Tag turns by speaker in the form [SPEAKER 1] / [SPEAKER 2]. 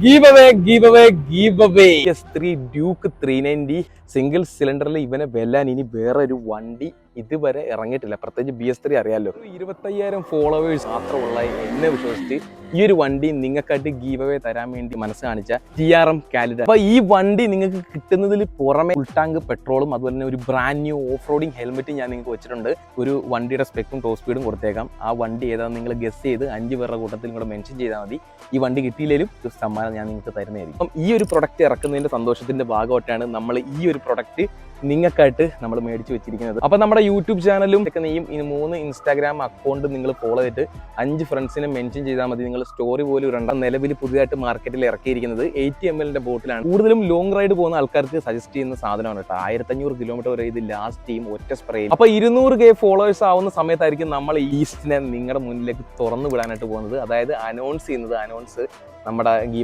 [SPEAKER 1] Give away S3 Duke 390 single സിലിണ്ടറിൽ ഇവനെ വെല്ലാൻ ഇനി വേറൊരു വണ്ടി ഇതുവരെ ഇറങ്ങിയിട്ടില്ല. പ്രത്യേകിച്ച് BS3 അറിയാലോ. 25,000 ഫോളോവേഴ്സ് മാത്രമുള്ള എന്നെ വിശ്വസിച്ച് ഈ ഒരു വണ്ടി നിങ്ങൾക്കായിട്ട് ഗീവ് അവേ തരാൻ വേണ്ടി മനസ്സ് കാണിച്ച TRM കാലിഡ. അപ്പൊ ഈ വണ്ടി നിങ്ങൾക്ക് കിട്ടുന്നതിൽ പുറമെ ഫുൾ ടാങ്ക് പെട്രോളും അതുപോലെ തന്നെ ഒരു brand new off roading helmet ഞാൻ നിങ്ങൾക്ക് വെച്ചിട്ടുണ്ട്. ഒരു വണ്ടിയുടെ സ്പെക്കും ടോപ്പ് സ്പീഡും കൊടുത്തേക്കാം. ആ വണ്ടി ഏതാണെന്ന് നിങ്ങൾ ഗസ് ചെയ്ത് 5 പേരുടെ കൂട്ടത്തിൽ കൂടെ മെൻഷൻ ചെയ്താൽ മതി. ഈ വണ്ടി കിട്ടിയില്ലെങ്കിലും ഒരു സമ്മാനം ഞാൻ നിങ്ങൾക്ക് തരുന്നതായിരിക്കും. അപ്പം ഈ ഒരു പ്രൊഡക്റ്റ് ഇറക്കുന്നതിന്റെ സന്തോഷത്തിന്റെ ഭാഗമായിട്ടാണ് നമ്മൾ ഈ ഒരു പ്രൊഡക്റ്റ് നിങ്ങൾക്കായിട്ട് നമ്മൾ മേടിച്ച് വെച്ചിരിക്കുന്നത്. അപ്പം നമ്മുടെ യൂട്യൂബ് ചാനലും നെയ്യും 3 ഇൻസ്റ്റാഗ്രാം അക്കൗണ്ട് നിങ്ങൾ ഫോളോ ചെയ്തിട്ട് 5 ഫ്രണ്ട്സിനെ മെൻഷൻ ചെയ്താൽ മതി. നിങ്ങൾ സ്റ്റോറി പോലും ഇടണ്ട. നിലവിൽ പുതിയതായിട്ട് മാർക്കറ്റിൽ ഇറക്കിയിരിക്കുന്നത് 80 ml ബോട്ടിലാണ്. കൂടുതലും ലോങ് റൈഡ് പോകുന്ന ആൾക്കാർക്ക് സജസ്റ്റ് ചെയ്യുന്ന സാധനമാണ് കേട്ടോ. 1500 കിലോമീറ്റർ വരെ ഇത് ലാസ്റ്റ് ചെയ്യും ഒറ്റ സ്പ്രേ. അപ്പൊ 200K ഫോളോവേഴ്സ് ആവുന്ന സമയത്തായിരിക്കും നമ്മൾ ഈസ്റ്റിനെ നിങ്ങളുടെ മുന്നിലേക്ക് തുറന്നു വിടാനായിട്ട് പോകുന്നത്. അതായത് അനൗൺസ് ചെയ്യുന്നത്. നമ്മുടെ